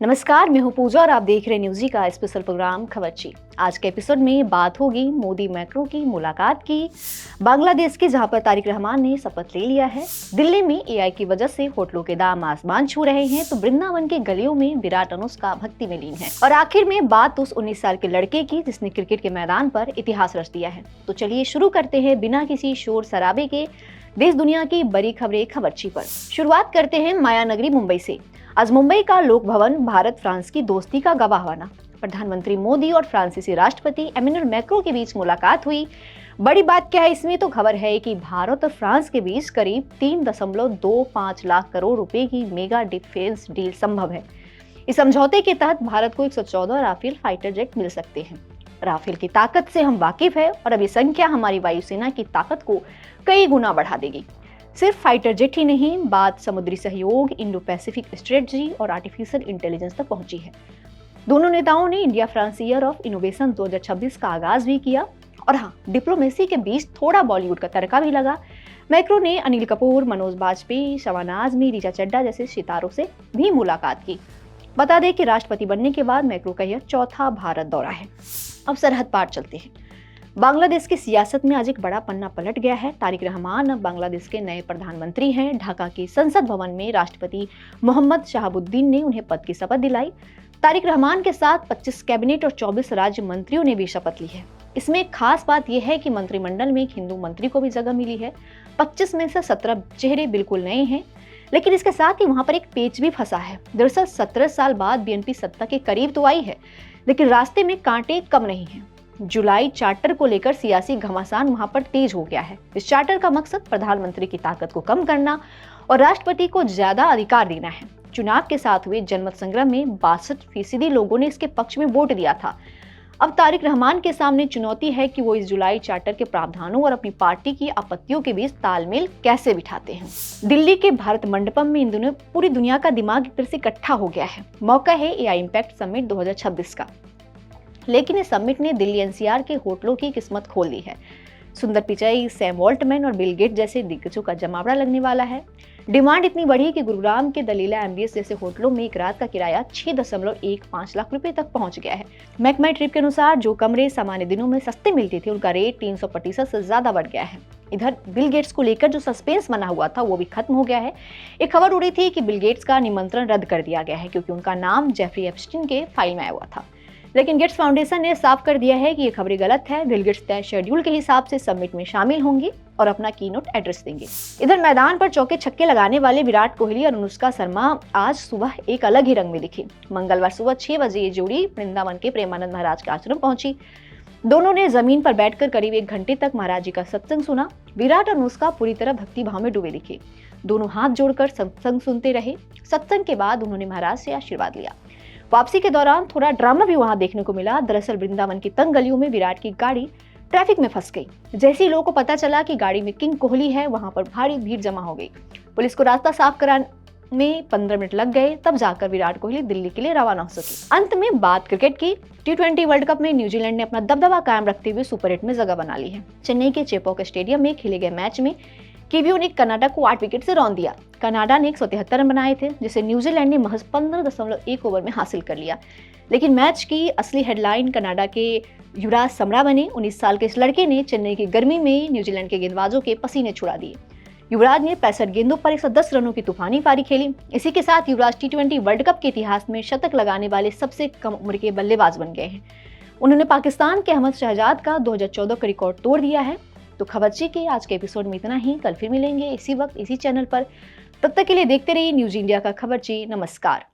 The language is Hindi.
नमस्कार, मैं हूं पूजा और आप देख रहे हैं न्यूज़ी का स्पेशल प्रोग्राम खबरची। आज के एपिसोड में बात होगी मोदी मैक्रो की मुलाकात की, बांग्लादेश की जहां पर तारिक रहमान ने शपथ ले लिया है, दिल्ली में एआई की वजह से होटलों के दाम आसमान छू रहे हैं, तो वृंदावन के गलियों में विराट अनुष्का भक्ति में लीन है, और आखिर में बात उस 19 साल के लड़के की जिसने क्रिकेट के मैदान पर इतिहास रच दिया है। तो चलिए शुरू करते हैं बिना किसी शोर शराबे के देश दुनिया की बड़ी खबरें खबरची पर। शुरुआत करते हैं माया नगरी मुंबई से। आज मुंबई का लोक भवन भारत फ्रांस की दोस्ती का गवाह बना। प्रधानमंत्री मोदी और फ्रांसीसी राष्ट्रपति एमेनुअल मैक्रों के बीच मुलाकात हुई। बड़ी बात क्या है इसमें, तो खबर है कि भारत और फ्रांस के बीच करीब 3.25 लाख करोड़ रुपए की मेगा डिफेंस डील संभव है। इस समझौते के तहत भारत को 114 राफेल फाइटर जेट मिल सकते हैं। राफेल की ताकत से हम वाकिफ है और अब ये संख्या हमारी वायुसेना की ताकत को कई गुना बढ़ा देगी। सिर्फ फाइटर जेट ही नहीं, बात समुद्री सहयोग, इंडो पैसिफिक स्ट्रेटजी और आर्टिफिशियल इंटेलिजेंस तक पहुंची है। दोनों नेताओं ने India France year of innovation 2026 का आगाज भी किया। और हाँ, डिप्लोमेसी के बीच थोड़ा बॉलीवुड का तड़का भी लगा। मैक्रो ने अनिल कपूर, मनोज बाजपेयी, शबाना आजमी, ऋचा चड्ढा जैसे सितारों से भी मुलाकात की। बता दें कि राष्ट्रपति बनने के बाद मैक्रो का यह चौथा भारत दौरा है। अब सरहद पार चलते हैं। बांग्लादेश की सियासत में आज एक बड़ा पन्ना पलट गया है। तारिक रहमान अब बांग्लादेश के नए प्रधानमंत्री हैं। ढाका के संसद भवन में राष्ट्रपति मोहम्मद शहाबुद्दीन ने उन्हें पद की शपथ दिलाई। तारिक रहमान के साथ 25 कैबिनेट और 24 राज्य मंत्रियों ने भी शपथ ली है। इसमें एक खास बात यह है कि मंत्रिमंडल में एक हिंदू मंत्री को भी जगह मिली है। 25 में से 17 चेहरे बिल्कुल नए हैं, लेकिन इसके साथ ही वहां पर एक पेच भी फंसा है। दरअसल 17 साल बाद बीएनपी सत्ता के करीब तो आई है, लेकिन रास्ते में कांटे कम नहीं है। जुलाई चार्टर को लेकर सियासी घमासान वहां पर तेज हो गया है। इस चार्टर का मकसद प्रधानमंत्री की ताकत को कम करना और राष्ट्रपति को ज्यादा अधिकार देना है। चुनाव के साथ हुए जनमत संग्रह में 62% लोगों ने इसके पक्ष में वोट दिया था। अब तारिक रहमान के सामने चुनौती है कि वो इस जुलाई चार्टर के प्रावधानों और अपनी पार्टी की आपत्तियों के बीच तालमेल कैसे बिठाते हैं। दिल्ली के भारत मंडपम में इन दिनों पूरी दुनिया का दिमाग एक तरह से इकट्ठा हो गया है। मौका है एआई इम्पैक्ट समिट 2026 का, लेकिन इस समिट ने दिल्ली एनसीआर के होटलों की किस्मत खोल दी है। सुंदर पिचाई, सैम वॉल्टमैन और बिल गेट जैसे दिग्गजों का जमावड़ा लगने वाला है। डिमांड इतनी बढ़ी कि गुरुग्राम के दलीला एमबीएस जैसे होटलों में एक रात का किराया 6.15 लाख रुपए तक पहुंच गया है। मेक माई ट्रिप के अनुसार जो कमरे सामान्य दिनों में सस्ते मिलते थे, उनका रेट 300% से ज्यादा बढ़ गया है। इधर बिल गेट्स को लेकर जो सस्पेंस बना हुआ था वो भी खत्म हो गया है। एक खबर उड़ी थी कि बिल गेट्स का निमंत्रण रद्द कर दिया गया है क्योंकि उनका नाम जेफरी एप्स्टीन के फाइल में आया हुआ था। लेकिन गेट्स फाउंडेशन ने साफ कर दिया है कि ये खबरें गलत है। बिल गेट्स तय शेड्यूल के हिसाब से समिट में शामिल होंगे और अपना कीनोट एड्रेस देंगे। इधर मैदान पर चौके छक्के लगाने वाले विराट कोहली और अनुष्का शर्मा आज सुबह एक अलग ही रंग में दिखे। मंगलवार सुबह 6 बजे ये जोड़ी वृंदावन के प्रेमानंद महाराज के आश्रम पहुंची। दोनों ने जमीन पर बैठकर करीब 1 घंटे तक महाराज जी का सत्संग सुना। विराट और अनुष्का पूरी तरह भक्ति भाव में डूबे दिखे। दोनों हाथ जोड़कर सत्संग सुनते रहे। सत्संग के बाद उन्होंने महाराज से आशीर्वाद लिया। वापसी के दौरान थोड़ा ड्रामा भी वहां देखने को मिला। दरअसल वृंदावन की तंग गलियों में विराट की गाड़ी ट्रैफिक में फंस गई। जैसे ही लोगों को पता चला कि गाड़ी में किंग कोहली है, वहां पर भारी भीड़ जमा हो गई। पुलिस को रास्ता साफ कराने में 15 मिनट लग गए, तब जाकर विराट कोहली दिल्ली के लिए रवाना हो सके। अंत में बात क्रिकेट की। T20 वर्ल्ड कप में न्यूजीलैंड ने अपना दबदबा कायम रखते हुए सुपर 8 में जगह बना ली है। चेन्नई के चेपॉक स्टेडियम में खेले गए मैच में कीवियों ने कनाडा को 8 विकेट से रौंद दिया। कनाडा ने 173 रन बनाए थे, जिसे न्यूजीलैंड ने महज 15.1 ओवर में हासिल कर लिया। लेकिन मैच की असली हेडलाइन कनाडा के युवराज समरा बने। 19 साल के इस लड़के ने चेन्नई की गर्मी में न्यूजीलैंड के गेंदबाजों के पसीने छुड़ा दिए। युवराज ने 65 गेंदों पर 110 रनों की तूफानी पारी खेली। इसी के साथ युवराज T20 वर्ल्ड कप के इतिहास में शतक लगाने वाले सबसे कम उम्र के बल्लेबाज बन गए हैं। उन्होंने पाकिस्तान के अहमद शहजाद का 2014 का रिकॉर्ड तोड़ दिया है। तो खबरची के आज के एपिसोड में इतना ही। कल फिर मिलेंगे इसी वक्त इसी चैनल पर। तब तक के लिए देखते रहिए न्यूज़ इंडिया का खबरची। नमस्कार।